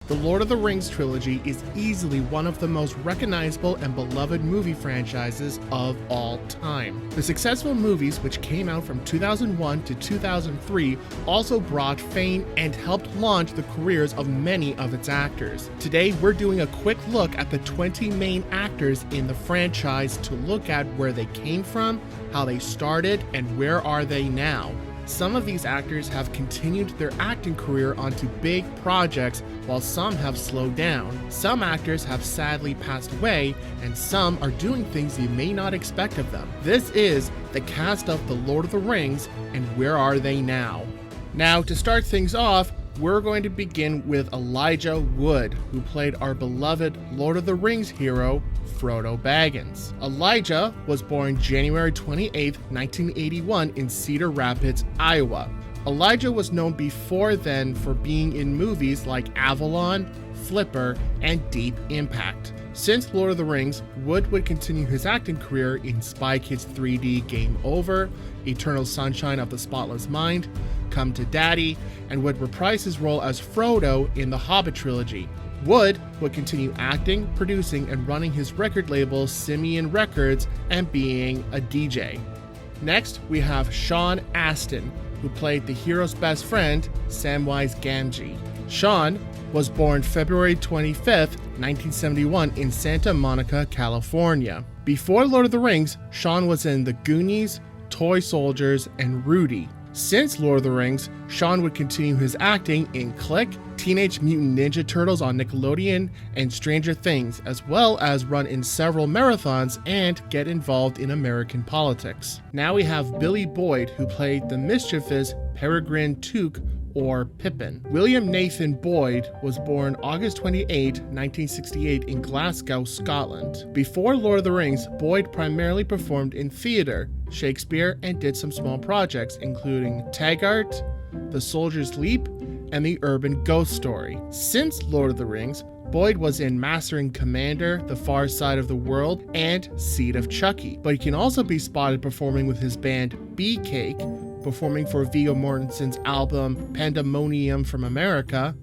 The Lord of the Rings trilogy is easily one of the most recognizable and beloved movie franchises of all time. The successful movies, which came out from 2001 to 2003, also brought fame and helped launch the careers of many of its actors. Today, we're doing a quick look at the 20 main actors in the franchise to look at where they came from, how they started, and where are they now. Some of these actors have continued their acting career onto big projects, while some have slowed down. Some actors have sadly passed away, and some are doing things you may not expect of them. This is the cast of The Lord of the Rings, and where are they now? Now, to start things off, we're going to begin with Elijah Wood, who played our beloved Lord of the Rings hero, Frodo Baggins. Elijah was born January 28, 1981 in Cedar Rapids, Iowa. Elijah was known before then for being in movies like Avalon, Flipper, and Deep Impact. Since Lord of the Rings, Wood would continue his acting career in Spy Kids 3D Game Over, Eternal Sunshine of the Spotless Mind, Come to Daddy, and would reprise his role as Frodo in the Hobbit trilogy. Wood would continue acting, producing, and running his record label Simeon Records and being a DJ. Next, we have Sean Astin, who played the hero's best friend, Samwise Gamgee. Sean was born February 25th, 1971 in Santa Monica, California. Before Lord of the Rings, Sean was in The Goonies, Toy Soldiers, and Rudy. Since Lord of the Rings, Sean would continue his acting in Click, Teenage Mutant Ninja Turtles on Nickelodeon, and Stranger Things, as well as run in several marathons and get involved in American politics. Now we have Billy Boyd, who played the mischievous Peregrine Took, or Pippin. William Nathan Boyd was born August 28, 1968 in Glasgow, Scotland. Before Lord of the Rings, Boyd primarily performed in theater, Shakespeare, and did some small projects including Taggart, The Soldier's Leap, and The Urban Ghost Story. Since Lord of the Rings, Boyd was in Mastering Commander, The Far Side of the World, and Seed of Chucky, but he can also be spotted performing with his band Bee Cake, performing for Viggo Mortensen's album Pandemonium from America,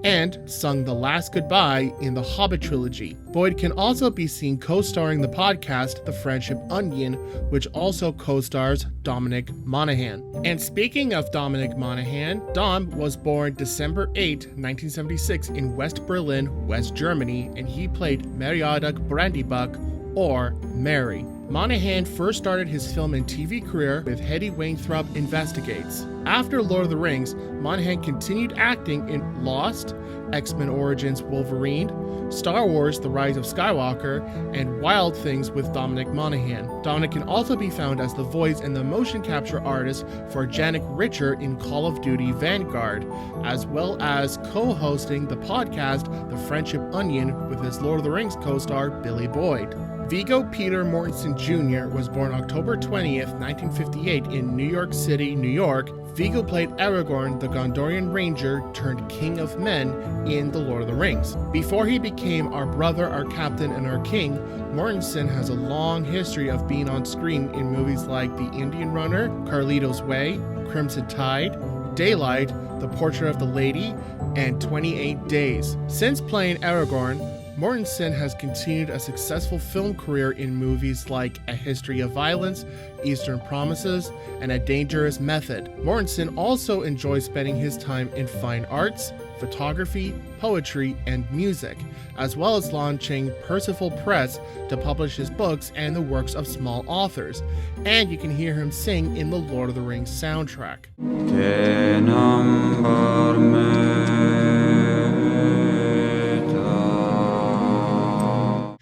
and sung The Last Goodbye in the Hobbit trilogy. Boyd can also be seen co-starring the podcast The Friendship Onion, which also co-stars Dominic Monaghan. And speaking of Dominic Monaghan, Dom was born December 8, 1976 in West Berlin, West Germany, and he played Meriadoc Brandybuck, or Mary. Monaghan first started his film and TV career with Hedy Wainthropp Investigates. After Lord of the Rings, Monaghan continued acting in Lost, X-Men Origins Wolverine, Star Wars The Rise of Skywalker, and Wild Things with Dominic Monaghan. Dominic can also be found as the voice and the motion capture artist for Janek Richer in Call of Duty Vanguard, as well as co-hosting the podcast The Friendship Onion with his Lord of the Rings co-star Billy Boyd. Viggo Peter Mortensen Jr. was born October 20th, 1958 in New York City, New York. Viggo played Aragorn, the Gondorian ranger turned king of men in The Lord of the Rings. Before he became our brother, our captain, and our king, Mortensen has a long history of being on screen in movies like The Indian Runner, Carlito's Way, Crimson Tide, Daylight, The Portrait of the Lady, and 28 Days. Since playing Aragorn, Mortensen has continued a successful film career in movies like A History of Violence, Eastern Promises, and A Dangerous Method. Mortensen also enjoys spending his time in fine arts, photography, poetry, and music, as well as launching Percival Press to publish his books and the works of small authors. And you can hear him sing in the Lord of the Rings soundtrack.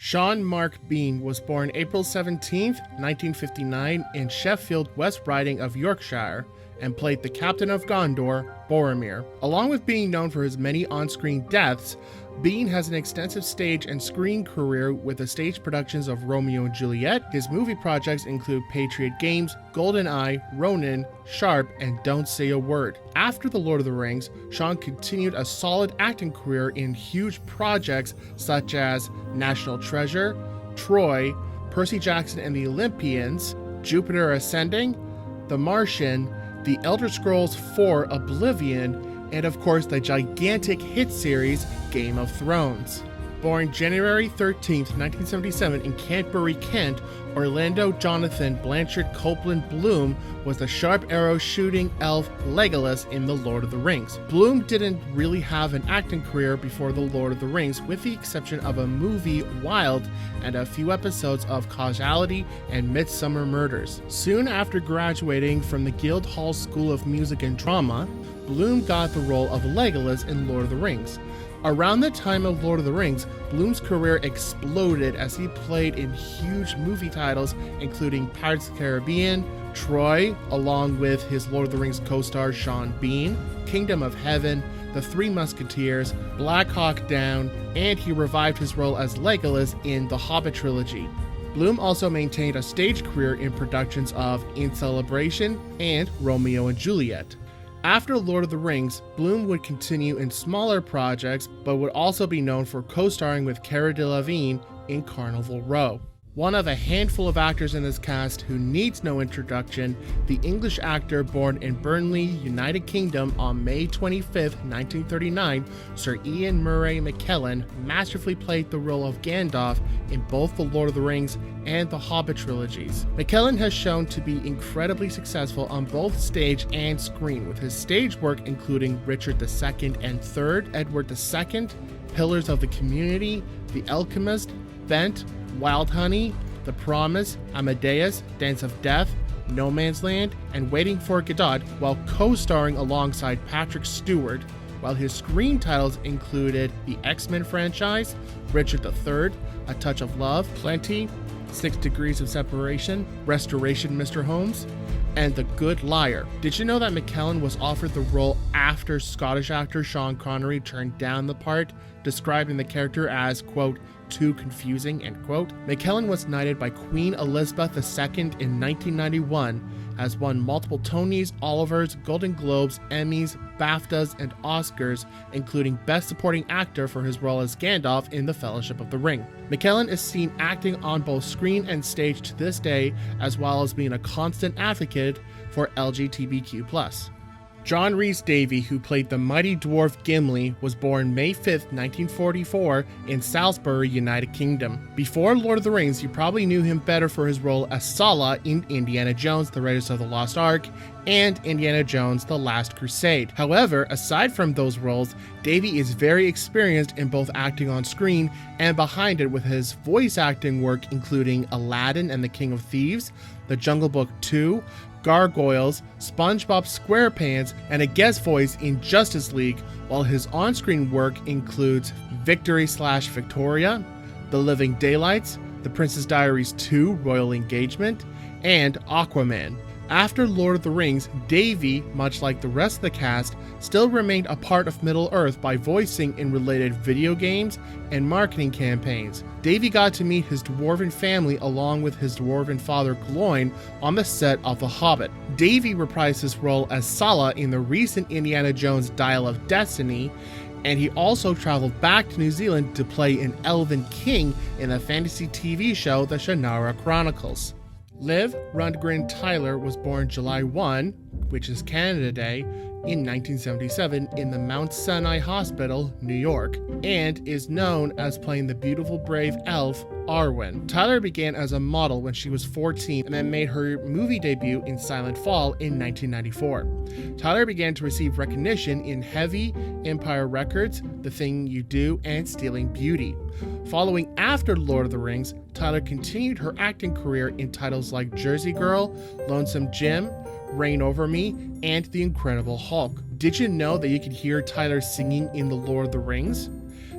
Sean Mark Bean was born April 17, 1959 in Sheffield, West Riding of Yorkshire, and played the Captain of Gondor, Boromir. Along with being known for his many on-screen deaths, Bean has an extensive stage and screen career with the stage productions of Romeo and Juliet. His movie projects include Patriot Games, GoldenEye, Ronin, Sharp, and Don't Say a Word. After The Lord of the Rings, Sean continued a solid acting career in huge projects such as National Treasure, Troy, Percy Jackson and the Olympians, Jupiter Ascending, The Martian, The Elder Scrolls IV Oblivion, and of course the gigantic hit series Game of Thrones. Born January 13, 1977 in Canterbury, Kent, Orlando Jonathan Blanchett Copeland Bloom was the sharp arrow shooting elf Legolas in The Lord of the Rings. Bloom didn't really have an acting career before The Lord of the Rings, with the exception of a movie, Wild, and a few episodes of Causality and Midsummer Murders. Soon after graduating from the Guildhall School of Music and Drama, Bloom got the role of Legolas in Lord of the Rings. Around the time of Lord of the Rings, Bloom's career exploded as he played in huge movie titles including Pirates of the Caribbean, Troy, along with his Lord of the Rings co-star Sean Bean, Kingdom of Heaven, The Three Musketeers, Black Hawk Down, and he revived his role as Legolas in the Hobbit trilogy. Bloom also maintained a stage career in productions of In Celebration and Romeo and Juliet. After Lord of the Rings, Bloom would continue in smaller projects, but would also be known for co-starring with Cara Delevingne in Carnival Row. One of a handful of actors in this cast who needs no introduction, the English actor born in Burnley, United Kingdom on May 25, 1939, Sir Ian Murray McKellen masterfully played the role of Gandalf in both the Lord of the Rings and the Hobbit trilogies. McKellen has shown to be incredibly successful on both stage and screen, with his stage work including Richard II and III, Edward II, Pillars of the Community, The Alchemist, Bent, Wild Honey, The Promise, Amadeus, Dance of Death, No Man's Land, and Waiting for Godot, while co-starring alongside Patrick Stewart, while his screen titles included the X-Men franchise, Richard III, A Touch of Love, Plenty, 6 Degrees of Separation, Restoration Mr. Holmes, and The Good Liar. Did you know that McKellen was offered the role after Scottish actor Sean Connery turned down the part, describing the character as, quote, too confusing, end quote? McKellen was knighted by Queen Elizabeth II in 1991, has won multiple Tonys, Olivers, Golden Globes, Emmys, BAFTAs, and Oscars, including Best Supporting Actor for his role as Gandalf in The Fellowship of the Ring. McKellen is seen acting on both screen and stage to this day, as well as being a constant advocate for LGBTQ+. John Rhys Davey, who played the mighty dwarf Gimli, was born May 5, 1944 in Salisbury, United Kingdom. Before Lord of the Rings, you probably knew him better for his role as Sala in Indiana Jones, The Raiders of the Lost Ark, and Indiana Jones, The Last Crusade. However, aside from those roles, Davey is very experienced in both acting on screen and behind it, with his voice acting work including Aladdin and the King of Thieves, The Jungle Book 2, Gargoyles, SpongeBob SquarePants, and a guest voice in Justice League, while his on-screen work includes Victory/Victoria, The Living Daylights, The Princess Diaries 2 Royal Engagement, and Aquaman. After Lord of the Rings, Davey, much like the rest of the cast, still remained a part of Middle-earth by voicing in related video games and marketing campaigns. Davey got to meet his dwarven family along with his dwarven father Gloin on the set of The Hobbit. Davey reprised his role as Sala in the recent Indiana Jones Dial of Destiny, and he also traveled back to New Zealand to play an Elven King in the fantasy TV show The Shannara Chronicles. Liv Rundgren Tyler was born July 1, which is Canada Day, in 1977 in the Mount Sinai Hospital, New York, and is known as playing the beautiful brave elf Arwen. Tyler began as a model when she was 14 and then made her movie debut in Silent Fall in 1994. Tyler began to receive recognition in Heavy, Empire Records, The Thing You Do, and Stealing Beauty. Following after Lord of the Rings, Tyler continued her acting career in titles like Jersey Girl, Lonesome Jim, Reign Over Me, and The Incredible Hulk. Did you know that you could hear Tyler singing in The Lord of the Rings?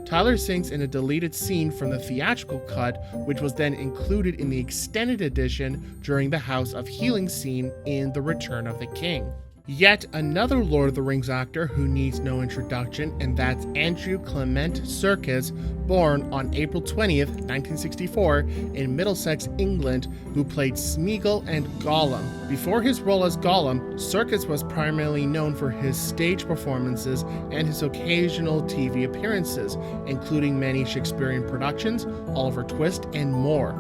Tyler sings in a deleted scene from the theatrical cut, which was then included in the extended edition during the House of Healing scene in The Return of the King. Yet another Lord of the Rings actor who needs no introduction, and that's Andrew Clement Serkis, born on April 20th, 1964, in Middlesex, England, who played Smeagol and Gollum. Before his role as Gollum, Serkis was primarily known for his stage performances and his occasional TV appearances, including many Shakespearean productions, Oliver Twist, and more.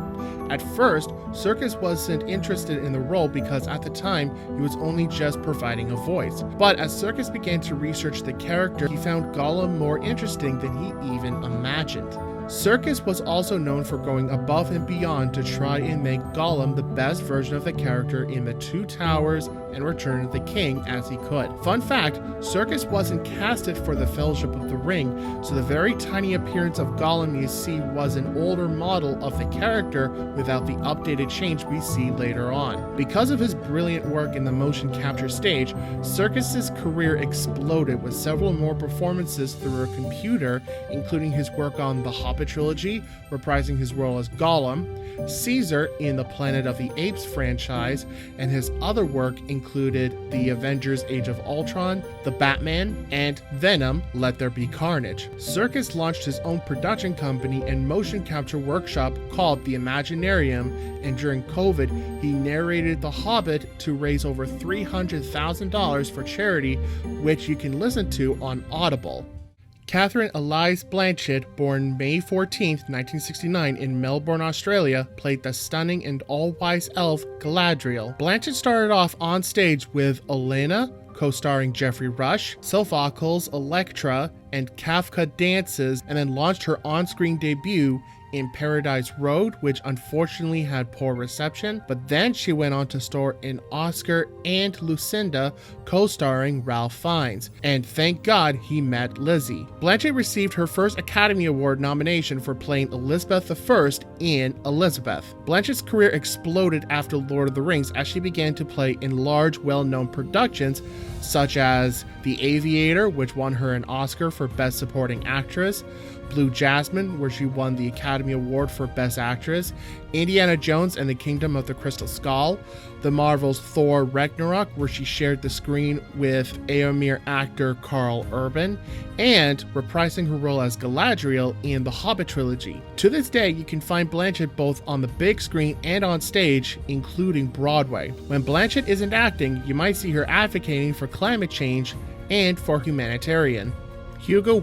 At first, Serkis wasn't interested in the role because at the time, he was only just providing a voice. But as Serkis began to research the character, he found Gollum more interesting than he even imagined. Serkis was also known for going above and beyond to try and make Gollum the best version of the character in The Two Towers and Return of the King as he could. Fun fact, Serkis wasn't casted for the Fellowship of the Ring, so the very tiny appearance of Gollum you see was an older model of the character without the updated change we see later on. Because of his brilliant work in the motion capture stage, Serkis' career exploded with several more performances through a computer, including his work on The Hobbit trilogy, reprising his role as Gollum, Caesar in the Planet of the Apes franchise, and his other work included The Avengers Age of Ultron, The Batman, and Venom Let There Be Carnage. Serkis launched his own production company and motion capture workshop called The Imaginarium, and during COVID, he narrated The Hobbit to raise over $300,000 for charity, which you can listen to on Audible. Catherine Elise Blanchett, born May 14, 1969 in Melbourne, Australia, played the stunning and all-wise elf Galadriel. Blanchett started off on stage with Olenna, co-starring Geoffrey Rush, Sophocles' Electra, and Kafka Dances, and then launched her on-screen debut in Paradise Road, which unfortunately had poor reception, but then she went on to star in Oscar and Lucinda, co-starring Ralph Fiennes, and thank God he met Lizzie. Blanchett received her first Academy Award nomination for playing Elizabeth I in Elizabeth. Blanchett's career exploded after Lord of the Rings as she began to play in large, well-known productions such as The Aviator, which won her an Oscar for Best Supporting Actress, Blue Jasmine, where she won the Academy Award for Best Actress, Indiana Jones and the Kingdom of the Crystal Skull, the Marvel's Thor Ragnarok, where she shared the screen with Éomer actor Karl Urban, and reprising her role as Galadriel in the Hobbit trilogy. To this day, you can find Blanchett both on the big screen and on stage, including Broadway. When Blanchett isn't acting, you might see her advocating for climate change and for humanitarian. Hugo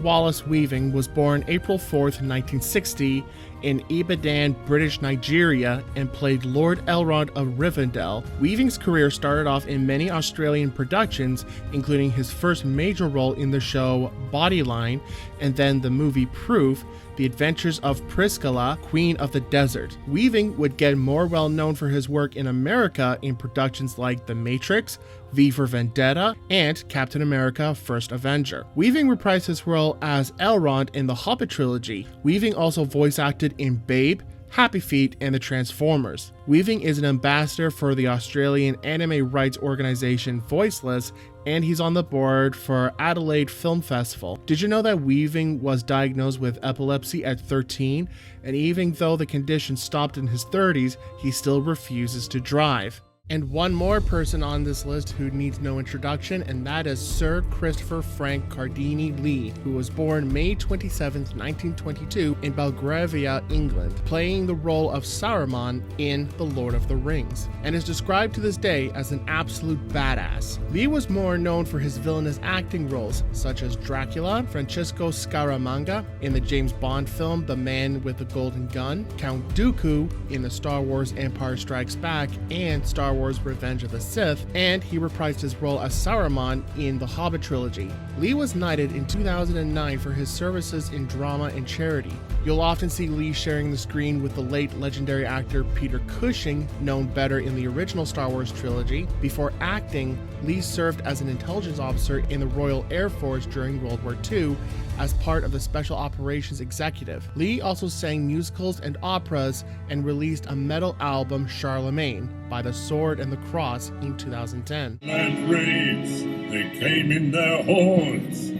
Weaving was born April 4th, 1960 in Ibadan, British Nigeria, and played Lord Elrond of Rivendell. Weaving's career started off in many Australian productions, including his first major role in the show Bodyline, and then the movie Proof, The Adventures of Priscilla, Queen of the Desert. Weaving would get more well known for his work in America in productions like The Matrix, V for Vendetta, and Captain America: First Avenger. Weaving reprised his role as Elrond in the Hobbit trilogy. Weaving also voice acted in Babe, Happy Feet, and the Transformers. Weaving is an ambassador for the Australian anime rights organization Voiceless, and he's on the board for Adelaide Film Festival. Did you know that Weaving was diagnosed with epilepsy at 13, and even though the condition stopped in his 30s, he still refuses to drive? And one more person on this list who needs no introduction, and that is Sir Christopher Frank Cardini Lee, who was born May 27, 1922 in Belgravia, England, playing the role of Saruman in The Lord of the Rings, and is described to this day as an absolute badass. Lee was more known for his villainous acting roles, such as Dracula, Francesco Scaramanga in the James Bond film The Man with the Golden Gun, Count Dooku in the Star Wars Empire Strikes Back and Star Wars Revenge of the Sith, and he reprised his role as Saruman in the Hobbit trilogy. Lee was knighted in 2009 for his services in drama and charity. You'll often see Lee sharing the screen with the late legendary actor Peter Cushing, known better in the original Star Wars trilogy. Before acting, Lee served as an intelligence officer in the Royal Air Force during World War II as part of the Special Operations Executive. Lee also sang musicals and operas and released a metal album, Charlemagne, by the Sword and the Cross in 2010. Land raids, they came in their hordes,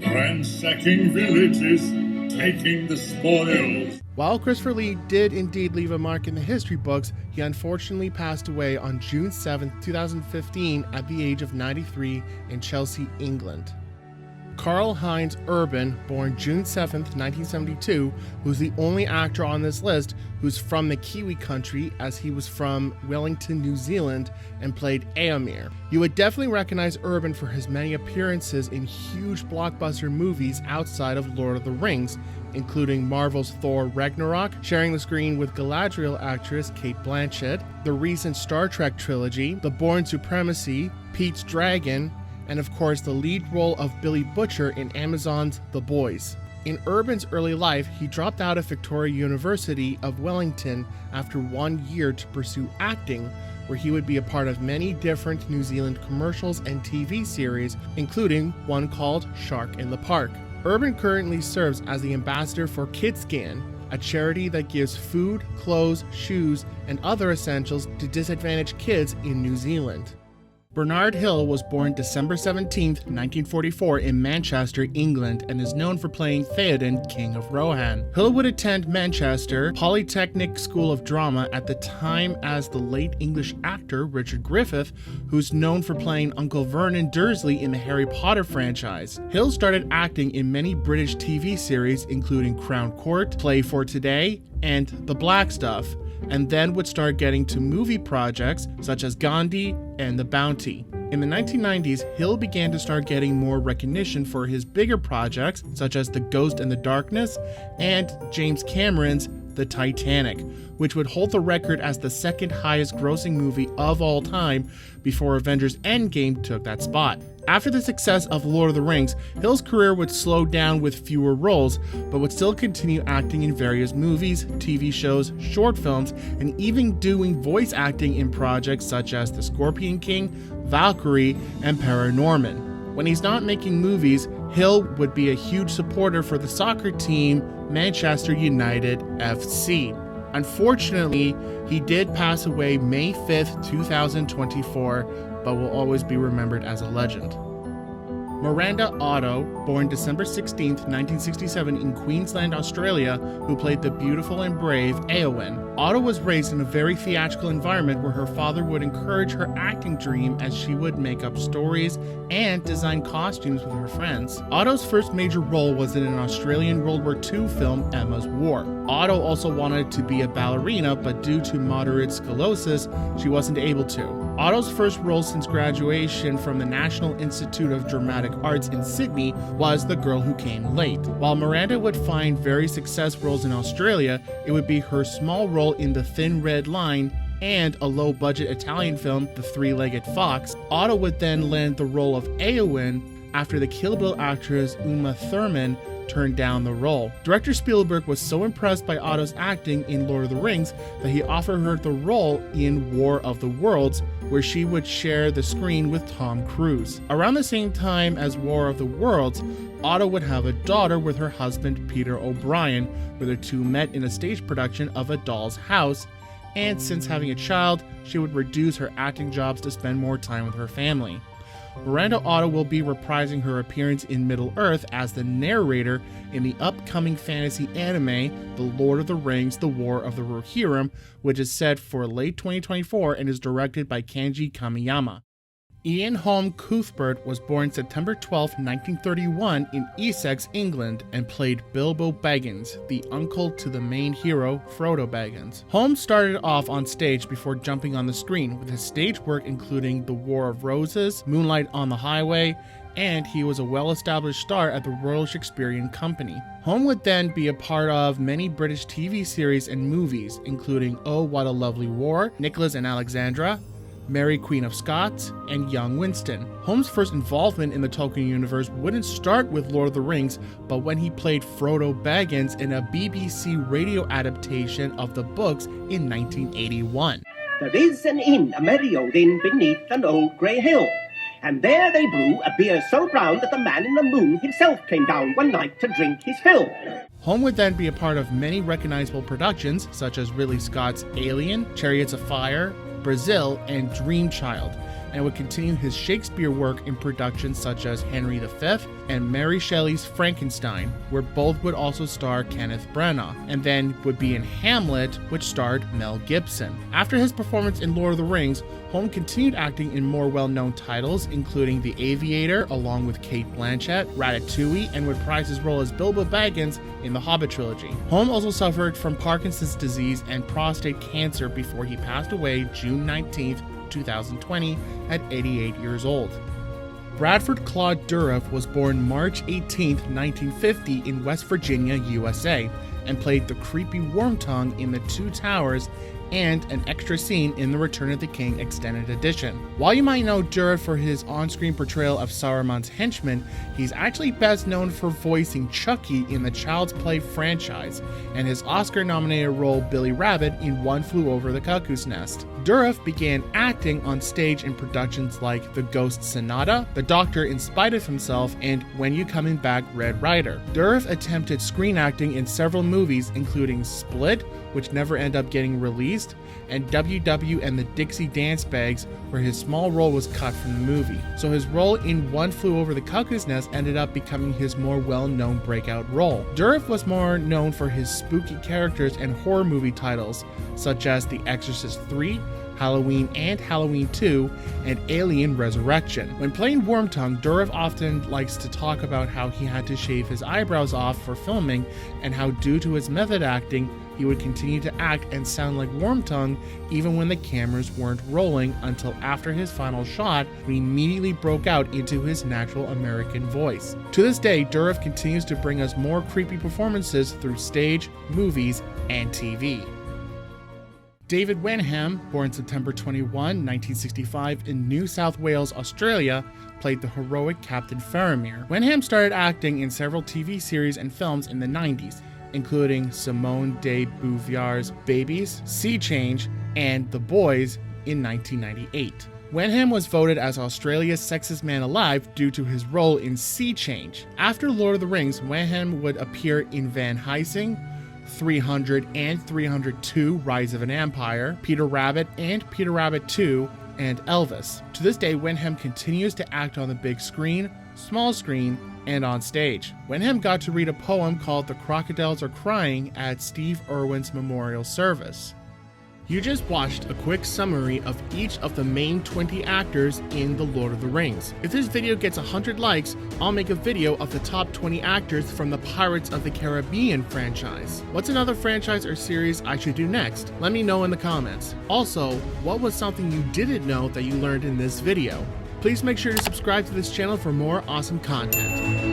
ransacking villages, taking the spoils. While Christopher Lee did indeed leave a mark in the history books, he unfortunately passed away on June 7, 2015 at the age of 93 in Chelsea, England. Carl Hines Urban, born June 7, 1972, who's the only actor on this list who's from the Kiwi country, as he was from Wellington, New Zealand, and played Éomer. You would definitely recognize Urban for his many appearances in huge blockbuster movies outside of Lord of the Rings, including Marvel's Thor Ragnarok, sharing the screen with Galadriel actress Cate Blanchett, the recent Star Trek trilogy, The Bourne Supremacy, Pete's Dragon, and of course the lead role of Billy Butcher in Amazon's The Boys. In Urban's early life, he dropped out of Victoria University of Wellington after 1 year to pursue acting, where he would be a part of many different New Zealand commercials and TV series, including one called Shark in the Park. Urban currently serves as the ambassador for KidScan, a charity that gives food, clothes, shoes, and other essentials to disadvantaged kids in New Zealand. Bernard Hill was born December 17, 1944 in Manchester, England, and is known for playing Theoden, King of Rohan. Hill would attend Manchester Polytechnic School of Drama at the time as the late English actor Richard Griffith, who's known for playing Uncle Vernon Dursley in the Harry Potter franchise. Hill started acting in many British TV series, including Crown Court, Play for Today, and The Black Stuff, and then would start getting to movie projects such as Gandhi and The Bounty. In the 1990s, Hill began to start getting more recognition for his bigger projects such as The Ghost and the Darkness and James Cameron's The Titanic, which would hold the record as the second highest grossing movie of all time before Avengers Endgame took that spot. After the success of Lord of the Rings, Hill's career would slow down with fewer roles, but would still continue acting in various movies, TV shows, short films, and even doing voice acting in projects such as The Scorpion King, Valkyrie, and Paranorman. When he's not making movies, Hill would be a huge supporter for the soccer team Manchester United FC. Unfortunately, he did pass away May 5th, 2024, but will always be remembered as a legend. Miranda Otto, born December 16, 1967 in Queensland, Australia, who played the beautiful and brave Éowyn. Otto was raised in a very theatrical environment where her father would encourage her acting dream as she would make up stories and design costumes with her friends. Otto's first major role was in an Australian World War II film, Emma's War. Otto also wanted to be a ballerina, but due to moderate scoliosis, she wasn't able to. Otto's first role since graduation from the National Institute of Dramatic Arts in Sydney was The Girl Who Came Late. While Miranda would find very successful roles in Australia, it would be her small role in The Thin Red Line and a low-budget Italian film, The Three-Legged Fox. Otto would then land the role of Éowyn after the Kill Bill actress Uma Thurman turned down the role. Director Spielberg was so impressed by Otto's acting in Lord of the Rings that he offered her the role in War of the Worlds, where she would share the screen with Tom Cruise. Around the same time as War of the Worlds, Otto would have a daughter with her husband Peter O'Brien, where the two met in a stage production of A Doll's House, and since having a child, she would reduce her acting jobs to spend more time with her family. Miranda Otto will be reprising her appearance in Middle-earth as the narrator in the upcoming fantasy anime, The Lord of the Rings: The War of the Rohirrim, which is set for late 2024 and is directed by Kenji Kamiyama. Ian Holm Cuthbert was born September 12, 1931 in Essex, England, and played Bilbo Baggins, the uncle to the main hero, Frodo Baggins. Holm started off on stage before jumping on the screen, with his stage work including The War of Roses, Moonlight on the Highway, and he was a well-established star at the Royal Shakespearean Company. Holm would then be a part of many British TV series and movies, including Oh, What a Lovely War, Nicholas and Alexandra, Mary Queen of Scots, and Young Winston. Holm's first involvement in the Tolkien universe wouldn't start with Lord of the Rings, but when he played Frodo Baggins in a BBC radio adaptation of the books in 1981. There is an inn, a merry old inn, beneath an old grey hill. And there they brew a beer so brown that the man in the moon himself came down one night to drink his fill. Holm would then be a part of many recognizable productions, such as Ridley Scott's Alien, Chariots of Fire, Brazil, and Dream Child, and would continue his Shakespeare work in productions such as Henry V, and Mary Shelley's Frankenstein, where both would also star Kenneth Branagh, and then would be in Hamlet, which starred Mel Gibson. After his performance in Lord of the Rings, Holm continued acting in more well-known titles, including The Aviator, along with Cate Blanchett, Ratatouille, and would prize his role as Bilbo Baggins in the Hobbit trilogy. Holm also suffered from Parkinson's disease and prostate cancer before he passed away June 19, 2020, at 88 years old. Bradford Claude Dura was born March 18, 1950 in West Virginia, USA, and played the creepy Wormtongue in The Two Towers and an extra scene in the Return of the King Extended Edition. While you might know Dura for his on-screen portrayal of Saruman's henchman, he's actually best known for voicing Chucky in the Child's Play franchise, and his Oscar-nominated role Billy Rabbit in One Flew Over the Cuckoo's Nest. Dura began acting on stage in productions like The Ghost Sonata, The Doctor in Spite of Himself, and When You Coming Back, Red Ryder. Dura attempted screen acting in several movies, including Split, which never ended up getting released, and WW and the Dixie Dance Bags, where his small role was cut from the movie. So his role in One Flew Over the Cuckoo's Nest ended up becoming his more well-known breakout role. Dura was more known for his spooky characters and horror movie titles, such as The Exorcist 3, Halloween and Halloween 2, and Alien Resurrection. When playing Wormtongue, Dura often likes to talk about how he had to shave his eyebrows off for filming, and how due to his method acting, he would continue to act and sound like Wormtongue even when the cameras weren't rolling, until after his final shot, when he immediately broke out into his natural American voice. To this day, Dura continues to bring us more creepy performances through stage, movies, and TV. David Wenham, born September 21, 1965 in New South Wales, Australia, played the heroic Captain Faramir. Wenham started acting in several TV series and films in the 90s, including Simone de Beauvoir's Babies, Sea Change, and The Boys in 1998. Wenham was voted as Australia's Sexiest Man Alive due to his role in Sea Change. After Lord of the Rings, Wenham would appear in Van Helsing, 300 and 302 Rise of an Empire, Peter Rabbit and Peter Rabbit 2, and Elvis. To this day, Wenham continues to act on the big screen, small screen, and on stage. Wenham got to read a poem called The Crocodiles Are Crying at Steve Irwin's memorial service. You just watched a quick summary of each of the main 20 actors in The Lord of the Rings. If this video gets 100 likes, I'll make a video of the top 20 actors from the Pirates of the Caribbean franchise. What's another franchise or series I should do next? Let me know in the comments. Also, what was something you didn't know that you learned in this video? Please make sure to subscribe to this channel for more awesome content.